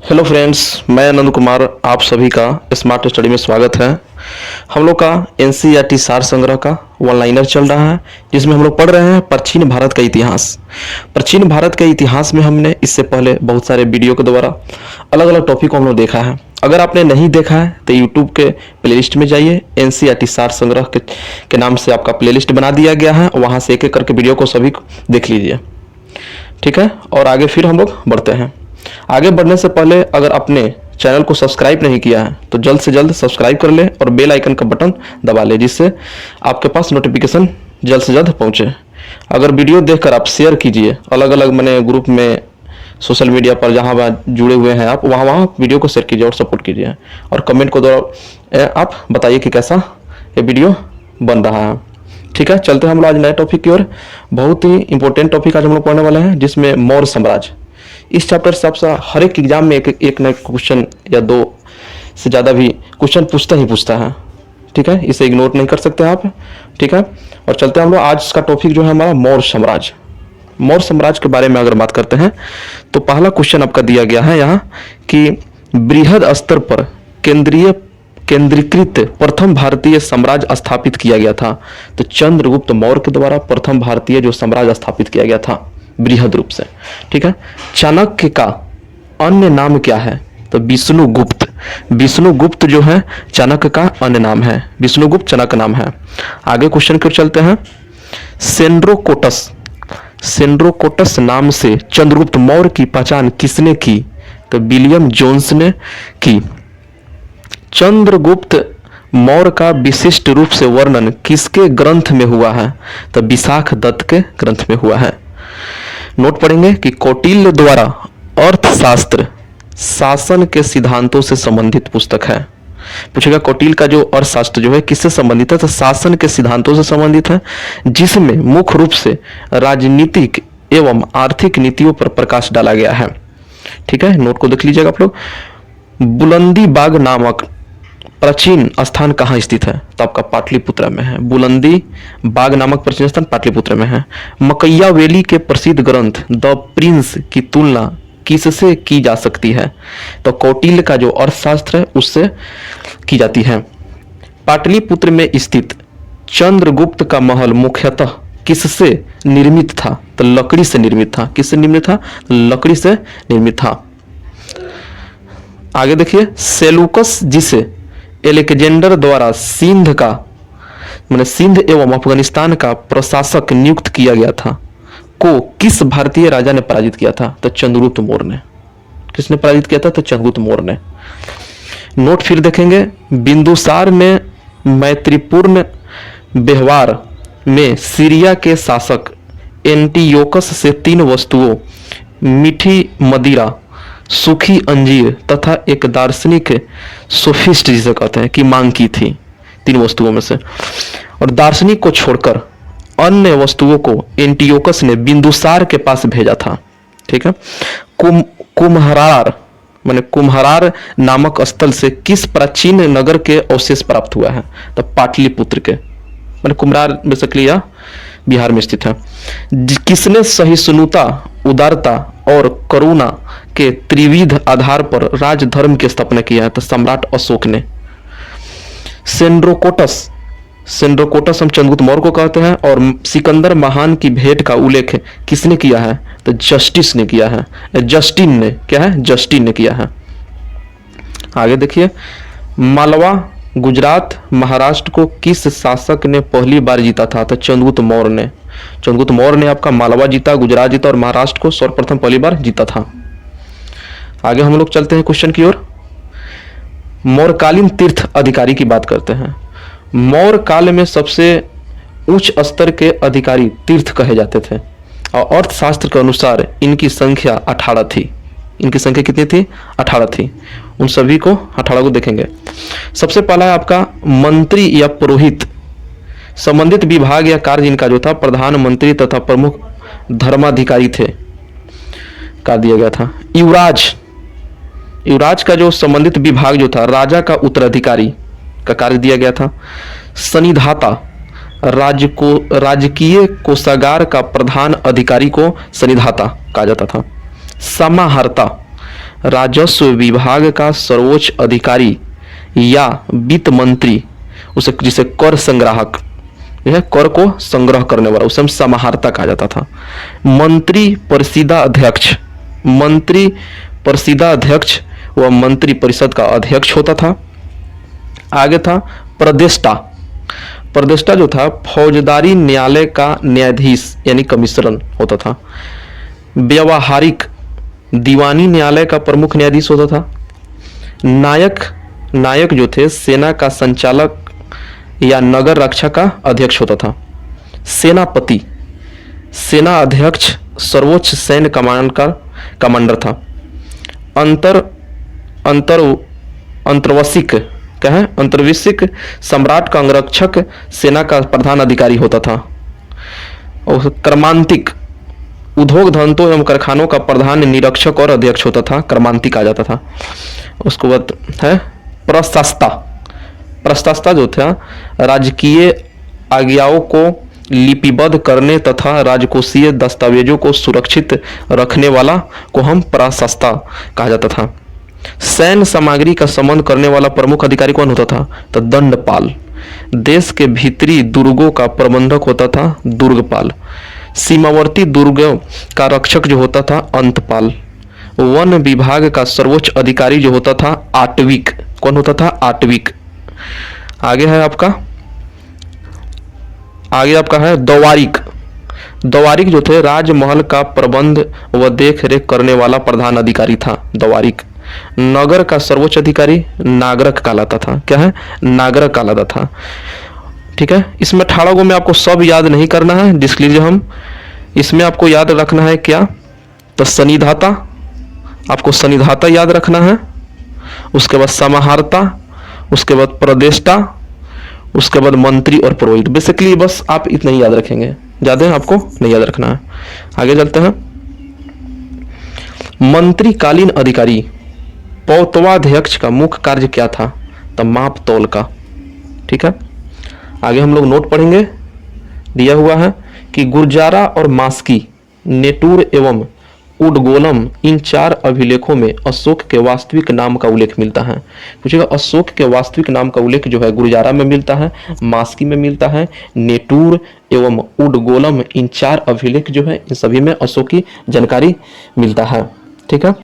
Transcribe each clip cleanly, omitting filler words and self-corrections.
Hello friends, मैं आनंद कुमार आप सभी का स्मार्ट स्टडी में स्वागत है। हम लोग का एनसीईआरटी सार संग्रह का वन लाइनर चल रहा है, जिसमें हम लोग पढ़ रहे हैं प्राचीन भारत का इतिहास। प्राचीन भारत के इतिहास में हमने इससे पहले बहुत सारे वीडियो के द्वारा अलग अलग टॉपिक को हम लोग देखा है। अगर आपने नहीं देखा है तो यूट्यूब के प्लेलिस्ट में जाइए, एनसीईआरटी सार संग्रह के नाम से आपका प्लेलिस्ट बना दिया गया है, वहाँ से एक एक करके वीडियो को सभी देख लीजिए, ठीक है। और आगे फिर हम लोग बढ़ते हैं। आगे बढ़ने से पहले अगर आपने चैनल को सब्सक्राइब नहीं किया है तो जल्द से जल्द सब्सक्राइब कर ले और बेल आइकन का बटन दबा ले, जिससे आपके पास नोटिफिकेशन जल्द से जल्द पहुंचे। अगर वीडियो देखकर आप शेयर कीजिए अलग अलग मैंने ग्रुप में, सोशल मीडिया पर जहां जुड़े हुए हैं आप, वहां वीडियो को शेयर कीजिए और सपोर्ट कीजिए। और कमेंट को द्वारा आप बताइए कि कैसा ये वीडियो बन रहा है, ठीक है। चलते हैं हम लोग आज नए टॉपिक की ओर। बहुत ही इंपॉर्टेंट टॉपिक आज हम लोग पढ़ने वाले हैं, जिसमें मौर्य साम्राज्य। इस चैप्टर से आपसे हर एक एग्जाम में एक नए क्वेश्चन या दो से ज़्यादा भी क्वेश्चन पूछता है, ठीक है। इसे इग्नोर नहीं कर सकते आप, ठीक है। और चलते हैं हम लोग, आज का टॉपिक जो है हमारा मौर्य साम्राज्य। मौर्य साम्राज्य के बारे में अगर बात करते हैं तो पहला क्वेश्चन आपका दिया गया है यहाँ कि बृहद स्तर पर केंद्रीकृत प्रथम भारतीय साम्राज्य स्थापित किया गया था। तो चंद्रगुप्त मौर्य के द्वारा प्रथम भारतीय जो साम्राज्य स्थापित किया गया था बृहद रूप से, ठीक है। चाणक्य का अन्य नाम क्या है? तो विष्णुगुप्त। विष्णुगुप्त जो है चाणक्य का अन्य नाम है, विष्णुगुप्त चाणक्य नाम है। आगे क्वेश्चन की ओर चलते हैं। सेंड्रोकोटस नाम से चंद्रगुप्त मौर्य की पहचान किसने की? तो विलियम जोन्स ने की। चंद्रगुप्त मौर्य का विशिष्ट रूप से वर्णन किसके ग्रंथ में हुआ है? तो विशाख दत्त के ग्रंथ में हुआ है। नोट पढ़ेंगे कि कौटिल्य द्वारा अर्थशास्त्र शासन के सिद्धांतों से संबंधित पुस्तक है। पूछेगा कौटिल्य का जो अर्थशास्त्र जो है किससे संबंधित है? तो शासन के सिद्धांतों से संबंधित है, जिसमें मुख्य रूप से राजनीतिक एवं आर्थिक नीतियों पर प्रकाश डाला गया है, ठीक है। नोट को देख लीजिएगा आप लोग। बुलंदी बाग नामक प्राचीन स्थान कहाँ स्थित है? तो आपका पाटलिपुत्र में है। बुलंदी बाग नामक प्राचीन स्थान पाटलिपुत्र में है। मकैयावेली के प्रसिद्ध ग्रंथ द प्रिंस की तुलना किससे की जा सकती है? तो कौटिल्य का जो अर्थशास्त्र है उससे की जाती है। पाटलिपुत्र में स्थित चंद्रगुप्त का महल मुख्यतः किससे निर्मित था? तो लकड़ी से निर्मित था। किससे निर्मित था? लकड़ी से निर्मित था। आगे देखिए, सेलूकस जिसे एलेक्जेंडर द्वारा सिंध एवं अफगानिस्तान का प्रशासक नियुक्त किया गया था, को किस भारतीय राजा ने पराजित किया था? तो चंद्रगुप्त मौर्य ने। किसने पराजित किया था? तो चंद्रगुप्त मौर्य ने। नोट फिर देखेंगे, बिंदुसार ने मैत्रीपूर्ण व्यवहार में सीरिया के शासक एंटियोकस से 3 वस्तुओं, मीठी मदिरा, सूखी अंजीर तथा एक दार्शनिक सोफिस्ट जिसे कहते हैं की मांग की थी, 3 वस्तुओं में से। और दार्शनिक को छोड़कर अन्य वस्तुओं को एंटियोकस ने बिंदुसार के पास भेजा था, ठीक है। कुम्हरार नामक स्थल से किस प्राचीन नगर के अवशेष प्राप्त हुआ है? तो पाटलिपुत्र के, कुम्हरार बेसिकली या बिहार में स्थित है। किसने सहिष्णुता, उदारता और करुणा के त्रिविध आधार पर राजधर्म की स्थापना किया है? तो सम्राट अशोक ने। सेंड्रोकोटस हम चंद्रगुप्त मौर्य को कहते हैं। और सिकंदर महान की भेंट का उल्लेख किसने किया है? तो जस्टिस ने किया है। जस्टिन ने, क्या है? जस्टिन ने किया है। आगे देखिए, मालवा, गुजरात, महाराष्ट्र को किस शासक ने पहली बार जीता था? तो चंद्रगुप्त मौर्य ने। चंद्रगुप्त मौर्य ने आपका मालवा जीता, गुजरात जीता और महाराष्ट्र को सर्वप्रथम पहली बार जीता था। आगे हम लोग चलते हैं क्वेश्चन की ओर। मौर्यकालीन तीर्थ अधिकारी की बात करते हैं। मौर्य काल में सबसे उच्च स्तर के अधिकारी तीर्थ कहे जाते थे, और अर्थशास्त्र के अनुसार इनकी संख्या 18 थी। इनकी संख्या कितनी थी? 18 थी। उन सभी को 18 को देखेंगे। सबसे पहला है आपका मंत्री या पुरोहित। संबंधित विभाग या कार्य इनका जो था प्रधानमंत्री तथा प्रमुख धर्माधिकारी थे, का दिया गया था। युवराज का जो संबंधित विभाग जो था राजा का उत्तराधिकारी का कार्य दिया गया था। सन्निधाता, राजकीय कोषागार का प्रधान अधिकारी को सन्निधाता कहा जाता था। समाहर्ता, राजस्व विभाग का सर्वोच्च अधिकारी या वित्त मंत्री, उसे जिसे कर संग्राहक, यह कर को संग्रह करने वाला, उसे हम समाहर्ता कहा जाता था। मंत्री परिषदा अध्यक्ष, मंत्री परिषदा अध्यक्ष वह मंत्री परिषद का अध्यक्ष होता था। आगे था प्रदेष्टा, प्रदेष्टा जो था फौजदारी न्यायालय का न्यायाधीश यानी कमिश्नर होता था। व्यवहारिक दीवानी न्यायालय का प्रमुख न्यायाधीश होता था। नायक, नायक जो थे सेना का संचालक या नगर रक्षा का अध्यक्ष होता था। सेनापति, सेना अध्यक्ष सर्वोच्च सैन्य कमांड का कमांडर था। अंतर्वशिक क्या है, अंतर्वशिक सम्राट का अंगरक्षक सेना का प्रधान अधिकारी होता था। और क्रमांतिक उद्योग धंधों एवं कारखानों का प्रधान निरीक्षक और अध्यक्ष होता था, क्रमांतिक आ जाता था। उसके बाद है प्रशास्ता, प्रशास्ता जो था राजकीय आज्ञाओं को लिपिबद्ध करने तथा राजकोषीय दस्तावेजों को सुरक्षित रखने वाला को हम प्रशास्ता कहा जाता था। सैन्य सामग्री का संबंध करने वाला प्रमुख अधिकारी कौन होता था, तो दंडपाल। देश के भीतरी दुर्गों का प्रबंधक होता था दुर्गपाल। सीमावर्ती दुर्गों का रक्षक जो होता था अंतपाल। वन विभाग का सर्वोच्च अधिकारी जो होता था आटविक, कौन होता था, आटविक। आगे है आपका, आगे आपका है दवारिक। दवारिक जो थे राजमहल का प्रबंध व देख रेख करने वाला प्रधान अधिकारी था दवारिक। नगर का सर्वोच्च अधिकारी नागरक कहलाता था, क्या है, नागरक कहलाता था। ठीक है, इसमें 18 गो में आपको सब याद नहीं करना है, जिसके लिए हम इसमें आपको याद रखना है क्या, तो सनिधाता, आपको सनिधाता याद रखना है। उसके बाद समाहर्ता, उसके बाद प्रदेष्टा, उसके बाद मंत्री और पुरोहित। बेसिकली बस आप इतना ही याद रखेंगे, ज्यादा आपको नहीं याद रखना है। आगे चलते हैं। मंत्रीकालीन अधिकारी पौतवाध्यक्ष का मुख्य कार्य क्या था, तो माप तौल का। ठीक है, आगे हम लोग नोट पढ़ेंगे। दिया हुआ है कि गुर्जारा और मास्की, नेटूर एवं उडगोलम, इन 4 अभिलेखों में अशोक के वास्तविक नाम का उल्लेख मिलता है। पूछेगा अशोक के वास्तविक नाम का उल्लेख जो है गुर्जारा में मिलता है, मास्की में मिलता है, नेटूर एवं उडगोलम, इन 4 अभिलेख जो है इन सभी में अशोक की जानकारी मिलता है। ठीक है,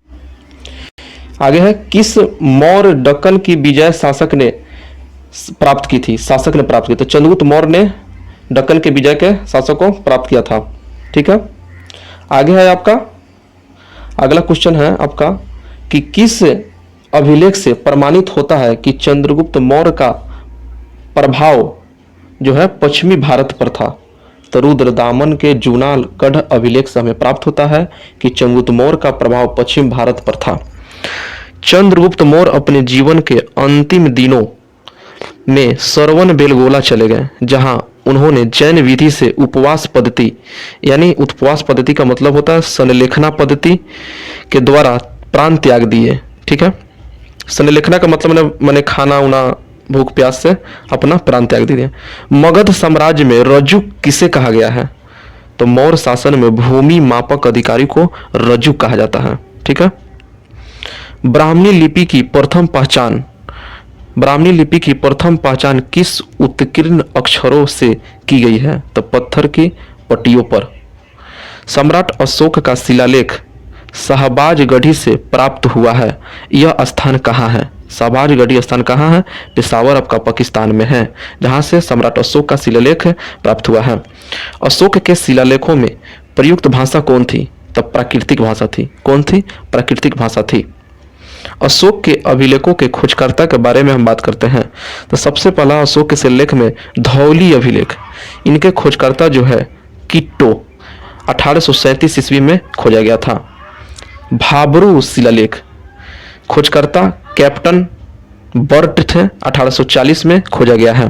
आगे है किस मौर्य दक्कन की विजय शासक ने प्राप्त की थी, शासक ने प्राप्त की, तो चंद्रगुप्त मौर्य ने दक्कन के विजय के शासक को प्राप्त किया था। ठीक है, आगे है आपका अगला क्वेश्चन है आपका कि किस अभिलेख से प्रमाणित होता है कि चंद्रगुप्त मौर्य का प्रभाव जो है पश्चिमी भारत पर था, तो रुद्रदामन के जूनाल गढ़ अभिलेख से हमें प्राप्त होता है कि चंद्रगुप्त मौर्य का प्रभाव पश्चिम भारत पर था। चंद्रगुप्त मौर्य अपने जीवन के अंतिम दिनों में सरवन बेलगोला चले गए, जहां उन्होंने जैन विधि से उपवास पद्धति, यानी उपवास पद्धति का मतलब होता है संलेखना पद्धति के द्वारा प्राण त्याग दिए। ठीक है, संलेखना का मतलब मैंने खाना उना भूख प्यास से अपना प्राण त्याग दिए। मगध साम्राज्य में रजुक किसे कहा गया है, तो मौर्य शासन में भूमि मापक अधिकारी को रजुक कहा जाता है। ठीक है, ब्राह्मणी लिपि की प्रथम पहचान, ब्राह्मणी लिपि की प्रथम पहचान किस उत्कीर्ण अक्षरों से की गई है, तो पत्थर की पट्टियों पर। सम्राट अशोक का शिलालेख शाहबाजगढ़ी से प्राप्त हुआ है, यह स्थान कहाँ है, शाहबाजगढ़ी स्थान कहाँ है, पेशावर आपका पाकिस्तान में है, जहाँ से सम्राट अशोक का शिलालेख प्राप्त हुआ है। अशोक के शिलालेखों में प्रयुक्त भाषा कौन थी, तब प्राकृतिक भाषा थी। कौन थी, प्राकृतिक भाषा थी। अशोक के अभिलेखों के खोजकर्ता के बारे में हम बात करते हैं, तो सबसे पहला अशोक के शिलालेख में धौली अभिलेख, इनके खोजकर्ता जो है किट्टो 1837 ईस्वी में खोजा गया था। भाबरू शिलालेख, खोजकर्ता कैप्टन बर्ट थे, 1840 में खोजा गया है।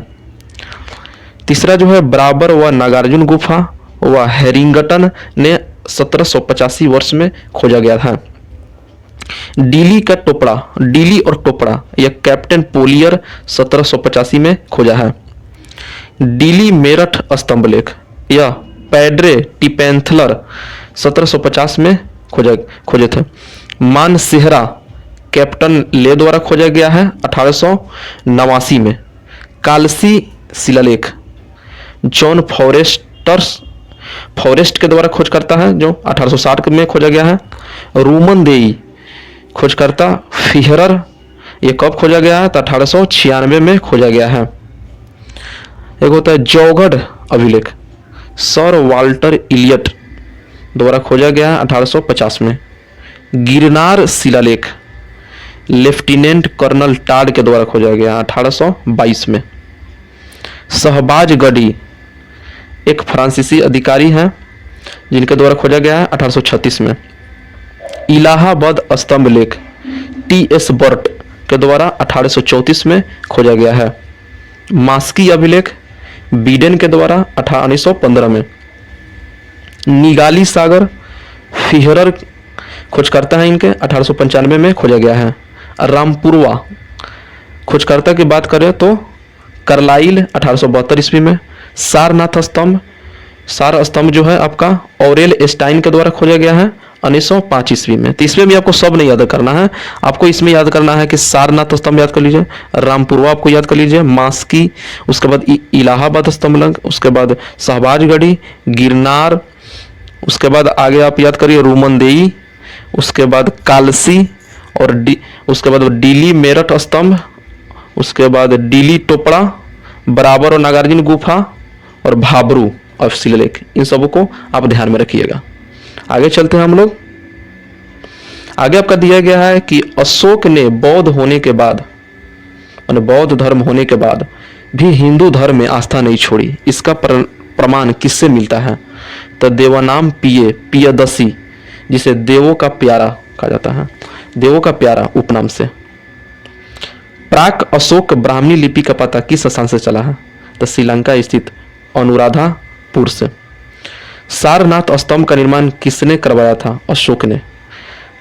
तीसरा जो है बराबर व नागार्जुन गुफा व हैरिंगटन ने 1785 वर्ष में खोजा गया था। डीली का टोपड़ा, डीली और टोपड़ा यह कैप्टन पोलियर 1785 में खोजा है। डीली मेरठ स्तंभलेख यह पैड्रे टिपेंथलर 1750 में खोजे थे। मानसेहरा कैप्टन ले द्वारा खोजा गया है 1889 में। कालसी शिलालेख जॉन फॉरेस्ट के द्वारा खोज करता है जो 1860 में खोजा गया है। रूमन देई खोजकर्ता फिहरर, ये कब खोजा गया है? तो 1896 में खोजा गया है। एक होता है जौगढ़ अभिलेख, सर वाल्टर इलियट द्वारा खोजा गया है 1850 में। गिरनार शिलालेख लेफ्टिनेंट कर्नल टाड के द्वारा खोजा गया 1822 में। शहबाज गढ़ी एक फ्रांसीसी अधिकारी हैं जिनके द्वारा खोजा गया है 1836 में। इलाहाबाद स्तंभ लेख टी.एस. बर्ट के द्वारा 1834 में खोजा गया है। मास्की अभिलेख बीडेन के द्वारा 1915 में। निगाली सागर फिहरर खोजकर्ता है इनके 1895 में खोजा गया है। रामपुरवा खोजकर्ता की बात करें तो करलाइल 1872 ईस्वी में। सारनाथ स्तंभ जो है आपका ऑरेल स्टाइन के द्वारा खोजा गया है 1905 ईस्वी में। तो इसमें भी आपको सब नहीं याद करना है, आपको इसमें याद करना है कि सारनाथ स्तंभ याद कर लीजिए, रामपुरवा आपको याद कर लीजिए, मास्की, उसके बाद इलाहाबाद स्तंभ, उसके बाद शहबाजगढ़ी, गिरनार, उसके बाद आगे आप याद करिए रूमनदेई, उसके बाद कालसी और उसके बाद डीली मेरठ स्तंभ, उसके बाद डीली टोपड़ा, बराबर और नागार्जुन गुफा और भाबरू और शिलालेख, इन सबों को आप ध्यान में रखिएगा। आगे चलते हैं हम लोग। आगे आपका दिया गया है कि अशोक ने बौद्ध होने के बाद, बौद्ध धर्म होने के बाद भी हिंदू धर्म में आस्था नहीं छोड़ी। इसका प्रमाण किससे मिलता है? तो देवानाम पियदसी, जिसे देवों का प्यारा कहा जाता है, देवों का प्यारा उपनाम से। प्राक अशोक ब्राह्मणी लिपि का पता किस स्थान से चला है? तो श्रीलंका स्थित अनुराधापुर से। सारनाथ स्तंभ का निर्माण किसने करवाया था? अशोक ने।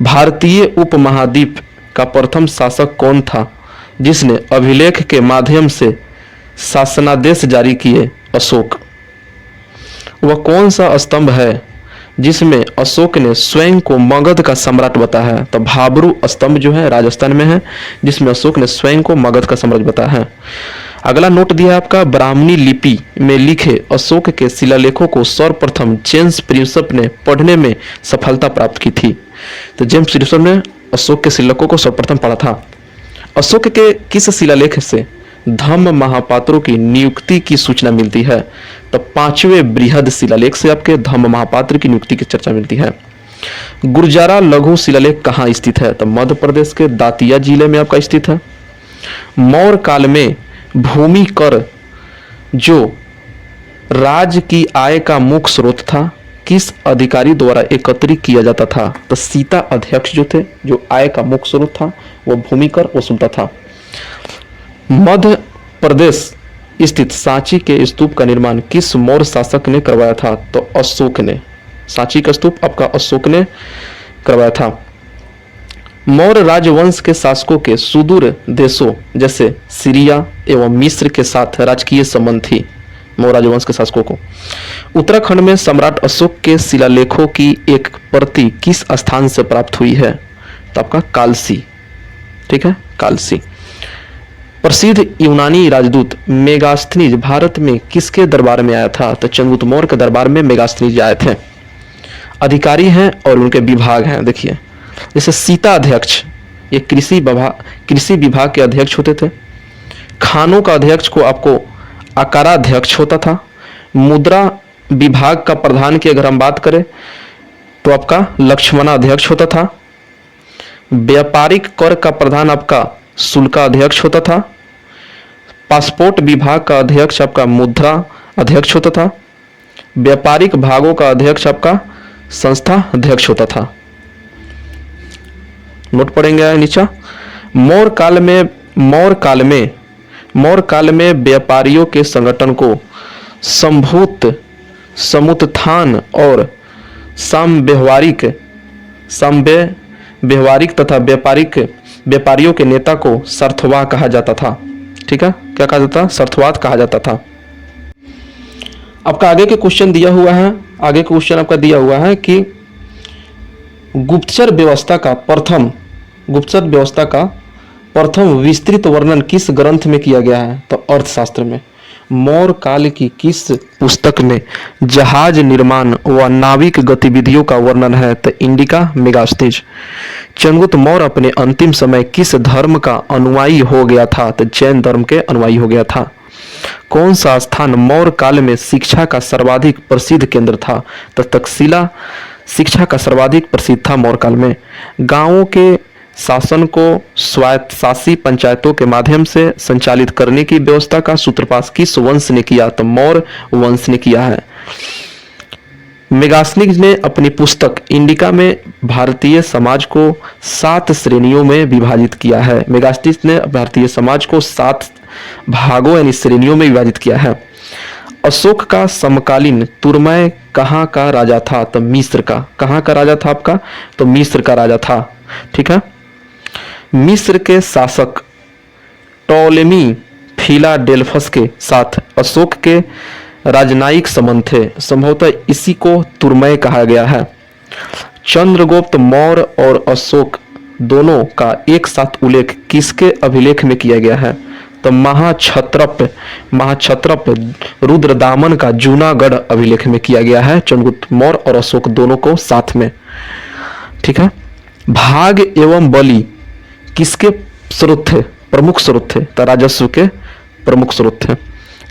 भारतीय उपमहाद्वीप का प्रथम शासक कौन था जिसने अभिलेख के माध्यम से शासनादेश जारी किए? अशोक। वह कौन सा स्तंभ है जिसमें अशोक ने स्वयं को मगध का सम्राट बताया है? तो भाबरू स्तंभ जो है राजस्थान में है, जिसमें अशोक ने स्वयं को मगध का सम्राट बताया है। अगला नोट दिया है आपका, ब्राह्मणी लिपि में लिखे अशोक के शिलालेखों को सर्वप्रथम जेम्स प्रिंसप ने पढ़ने में सफलता प्राप्त की थी। तो जेम्स प्रिंसप ने अशोक के शिलालेखों को सर्वप्रथम पढ़ा था। अशोक के किस शिलालेख से धम्म महापात्रों की नियुक्ति की सूचना मिलती है? तो 5वें बृहद शिलालेख से आपके धम्म महापात्र की नियुक्ति की चर्चा मिलती है। गुर्जारा लघु शिलालेख कहाँ स्थित है? तो मध्य प्रदेश के दातिया जिले में आपका स्थित है। मौर्य काल में भूमि कर जो राज्य की आय का मुख्य स्रोत था, किस अधिकारी द्वारा एकत्रित किया जाता था? तो सीता अध्यक्ष जो थे, जो आय का मुख्य स्रोत था, वो भूमि कर वसूलता था। मध्य प्रदेश स्थित सांची के स्तूप का निर्माण किस मौर्य शासक ने करवाया था? तो अशोक ने। सांची का स्तूप आपका अशोक ने करवाया था। मौर्य राजवंश के शासकों के सुदूर देशों जैसे सीरिया एवं मिस्र के साथ राजकीय संबंध थी। मौर्य राजवंश के शासकों को। उत्तराखंड में सम्राट अशोक के शिलालेखों की एक प्रति किस स्थान से प्राप्त हुई है? तो आपका कालसी। ठीक है, कालसी। प्रसिद्ध यूनानी राजदूत मेगास्थनीज भारत में किसके दरबार में आया था? तो चंद्रगुप्त मौर्य के दरबार में मेगास्थनीज आए थे। अधिकारी हैं और उनके विभाग हैं, देखिए जैसे सीता अध्यक्ष, ये कृषि विभाग के अध्यक्ष होते थे। खानों का अध्यक्ष को आपको अकाराध्यक्ष होता था। मुद्रा विभाग का प्रधान की अगर हम बात करें तो आपका लक्ष्मणा अध्यक्ष होता था। व्यापारिक कर का प्रधान आपका शुल्का अध्यक्ष होता था। पासपोर्ट विभाग का अध्यक्ष आपका मुद्रा अध्यक्ष होता था। व्यापारिक भागों का अध्यक्ष आपका संस्था अध्यक्ष होता था। नोट पढ़ेंगे नीचे। मौर्य काल में व्यापारियों के संगठन को समुत्थान और व्यवहारिक तथा व्यापारियों के नेता को सर्थवाद कहा जाता था। ठीक है, क्या कहा जाता? सर्थवाद कहा जाता था। आपका आगे के क्वेश्चन दिया हुआ है, आगे क्वेश्चन आपका दिया हुआ है कि गुप्तचर व्यवस्था का प्रथम गुप्तचर व्यवस्था का प्रथम विस्तृत वर्णन किस ग्रंथ में किया गया है? तो अर्थशास्त्र में। मौर्य काल की किस पुस्तक में जहाज निर्माण व नाविक गतिविधियों का वर्णन है? तो इंडिका मेगास्थनीज। चंद्रगुप्त मौर्य अपने अंतिम समय किस धर्म का अनुयायी हो गया था? तो जैन धर्म के अनुयायी हो गया था। कौन सा स्थान मौर्य काल में शिक्षा का सर्वाधिक प्रसिद्ध केंद्र था? तो तक्षशिला शिक्षा का सर्वाधिक प्रसिद्ध था मौर्य काल में। गांवों के शासन को स्वायत्तशासी पंचायतों के माध्यम से संचालित करने की व्यवस्था का सूत्रपात किस वंश ने किया? तो मौर्य वंश ने किया है। मेगास्थनीज ने अपनी पुस्तक इंडिका में भारतीय समाज को 7 श्रेणियों में विभाजित किया है। मेगास्थनीज ने भारतीय समाज को 7 भागों यानी श्रेणियों में विभाजित किया है। अशोक का समकालीन तुर्मय कहाँ का राजा था? तो मिस्र का। कहाँ का राजा था आपका? तो मिस्र का राजा था। ठीक है। मिस्र के शासक टॉलेमी फिलाडेल्फस के साथ अशोक के राजनयिक संबंध थे। संभवतः इसी को तुर्मय कहा गया है। चंद्रगुप्त मौर्य और अशोक दोनों का एक साथ उल्लेख किसके अभिलेख में किया गया है? तो महाक्षत्रप रुद्रदामन का जूनागढ़ अभिलेख में किया गया है। चंद्रगुप्त मौर्य और अशोक दोनों को साथ में। ठीक है। भाग एवं बलि किसके स्रोत थे? प्रमुख स्रोत थे। तो राजस्व के प्रमुख स्रोत थे।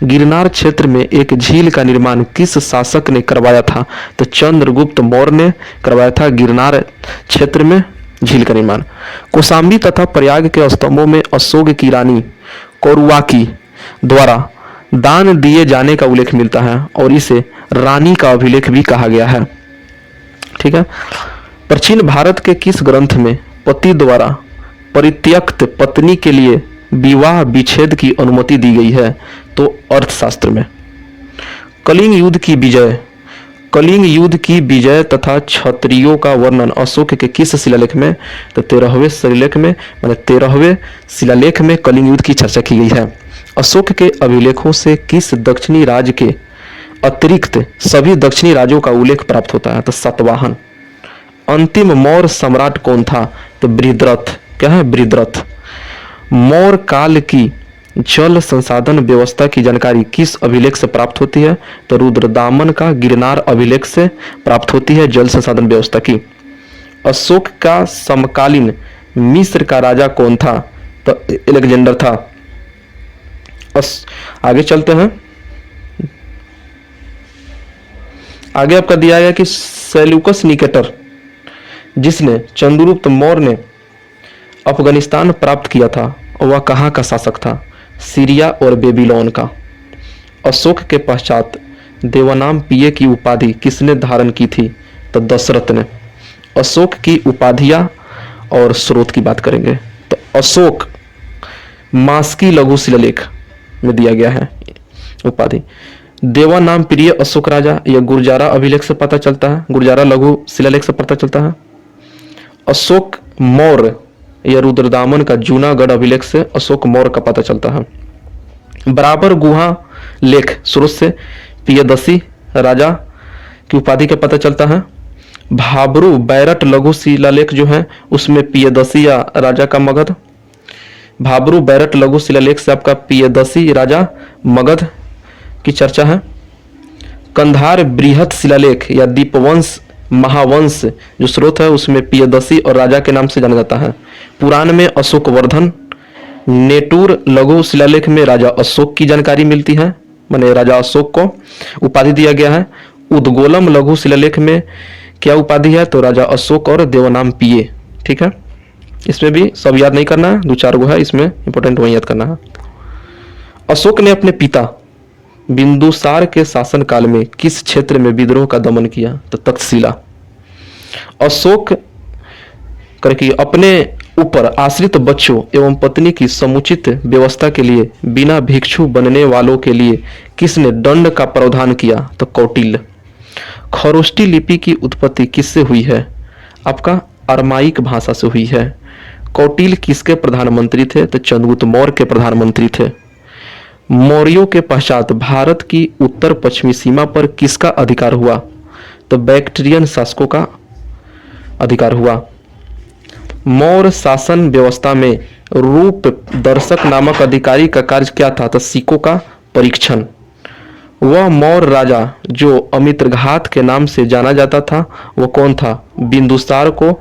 गिरनार क्षेत्र में एक झील का निर्माण किस शासक ने करवाया था? तो चंद्रगुप्त मौर्य ने करवाया था गिरनार क्षेत्र में झील का निर्माण। कौशाम्बी तथा प्रयाग के स्तंभों में अशोक की रानी कौरवाकी द्वारा दान दिए जाने का उल्लेख मिलता है और इसे रानी का अभिलेख भी कहा गया है। ठीक है। प्राचीन भारत के किस ग्रंथ में पति द्वारा परित्यक्त पत्नी के लिए विवाह विच्छेद की अनुमति दी गई है? तो अर्थशास्त्र में। कलिंग युद्ध की विजय तथा क्षत्रियों का वर्णन अशोक के किस शिलालेख में? तो 13वें शिलालेख में कलिंग युद्ध की चर्चा की गई है। अशोक के अभिलेखों से किस दक्षिणी राज्य के अतिरिक्त सभी दक्षिणी राज्यों का उल्लेख प्राप्त होता है? तो सातवाहन। अंतिम मौर्य सम्राट कौन था? तो बृहद्रथ। क्या है? बृहद्रथ। मौर्य काल की जल संसाधन व्यवस्था की जानकारी किस अभिलेख से प्राप्त होती है? तो रुद्रदामन का गिरनार अभिलेख से प्राप्त होती है जल संसाधन व्यवस्था की। अशोक का समकालीन मिस्र का राजा कौन था? तो अलेक्जेंडर था। आगे चलते हैं। आगे आपका दिया गया कि सेल्यूकस निकेटर जिसने चंद्रगुप्त मौर्य ने अफगानिस्तान प्राप्त किया था वह कहाँ का शासक था? सीरिया और बेबीलोन का। अशोक के पश्चात देवानाम पिये की उपाधि किसने धारण की थी? तो दशरथ ने। अशोक की उपाधियां और स्रोत की बात करेंगे तो अशोक मास्की लघु शिलालेख में दिया गया है उपाधि। देवानाम प्रिय अशोक राजा यह गुरजारा अभिलेख से पता चलता है, गुरजारा लघु शिलालेख से पता चलता है। अशोक मौर्य यह रुद्रदामन का जूनागढ़ अभिलेख से अशोक मौर्य का पता चलता है। बराबर गुहा लेख स्रोत से पियदसी राजा की उपाधि का पता चलता है। भाबरू बैरट लघु शिलालेख जो है उसमें पियदसी या राजा का मगध। भाबरू बैरट लघु शिलालेख से आपका पियदसी राजा मगध की चर्चा है। कंधार बृहत शिलालेख या दीपवंश महावंश जो स्रोत है उसमें पियदसी और राजा के नाम से जाना जाता है। पुराण में अशोक वर्धन। नेटूर लघु शिलालेख में राजा अशोक की जानकारी मिलती है, माने राजा अशोक को उपाधि दिया गया है। उद्गोलम लघु शिलालेख में क्या उपाधि है? तो राजा अशोक और देवनाम पिये। ठीक है। इसमें भी सब याद नहीं करना है, 2-4 गो है इसमें इंपॉर्टेंट वही याद करना है। अशोक ने अपने पिता बिंदुसार के शासन काल में किस क्षेत्र में विद्रोह का दमन किया? तो तक्षशिला। अशोक करके अपने ऊपर आश्रित बच्चों एवं पत्नी की समुचित व्यवस्था के लिए बिना भिक्षु बनने वालों के लिए किसने दंड का प्रावधान किया? तो कौटिल्य। खरोष्टी लिपि की उत्पत्ति किससे हुई है? आपका अरमाइक भाषा से हुई है। कौटिल्य किसके प्रधानमंत्री थे? तो चंद्रगुप्त मौर्य के प्रधानमंत्री थे। मौर्यों के पश्चात भारत की उत्तर पश्चिमी सीमा पर किसका अधिकार हुआ? तो बैक्ट्रियन शासकों का अधिकार हुआ। मौर्य शासन व्यवस्था में रूप दर्शक नामक अधिकारी का कार्य क्या था? तो सिक्कों का परीक्षण। वह मौर्य राजा जो अमित्रघात के नाम से जाना जाता था वो कौन था? बिंदुसार को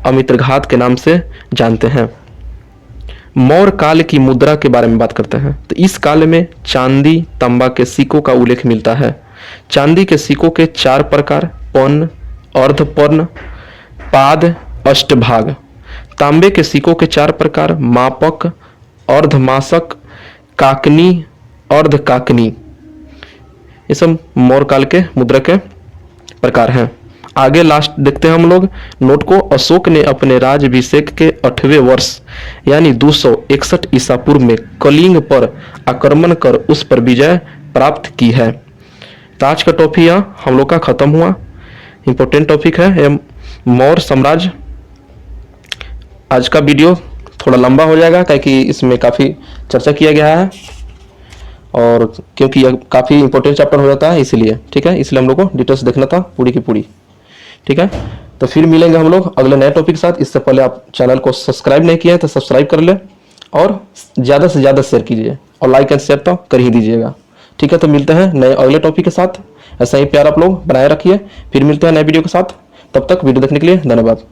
अमित्रघात के नाम से जानते हैं। मौर्य काल की मुद्रा के बारे में बात करते हैं तो इस काल में चांदी तांबा के सिक्कों का उल्लेख मिलता है। चांदी के सिक्कों के 4 प्रकार, पर्ण, अर्धपर्ण, पाद, अष्टभाग। तांबे के सिक्कों के 4 प्रकार, मापक, अर्धमासक, काकनी, अर्धकाकनी। ये सब मौर्य काल के मुद्रा के प्रकार हैं। आगे लास्ट देखते हैं हम लोग नोट को। अशोक ने अपने राज्याभिषेक के 8वें वर्ष यानी 261 ईसा पूर्व में कलिंग पर आक्रमण कर उस पर विजय प्राप्त की है। तो आज का टॉपिक यहाँ हम लोग का खत्म हुआ। इंपॉर्टेंट टॉपिक है मौर्य साम्राज्य। आज का वीडियो थोड़ा लंबा हो जाएगा क्योंकि इसमें काफ़ी चर्चा किया गया है और क्योंकि यह काफ़ी इंपॉर्टेंट चैप्टर हो जाता है इसलिए, ठीक है, इसलिए हम लोग को डिटेल्स देखना था पूरी की पूरी, ठीक है। तो फिर मिलेंगे हम लोग अगले नए टॉपिक के साथ। इससे पहले आप चैनल को सब्सक्राइब नहीं किए हैं तो सब्सक्राइब कर ले और ज़्यादा से ज़्यादा शेयर कीजिए और लाइक एंड शेयर तो कर ही दीजिएगा, ठीक है। तो मिलते हैं नए अगले टॉपिक के साथ। ऐसा ही प्यार आप लोग बनाए रखिए। फिर मिलते हैं नए वीडियो के साथ। तब तक वीडियो देखने के लिए धन्यवाद।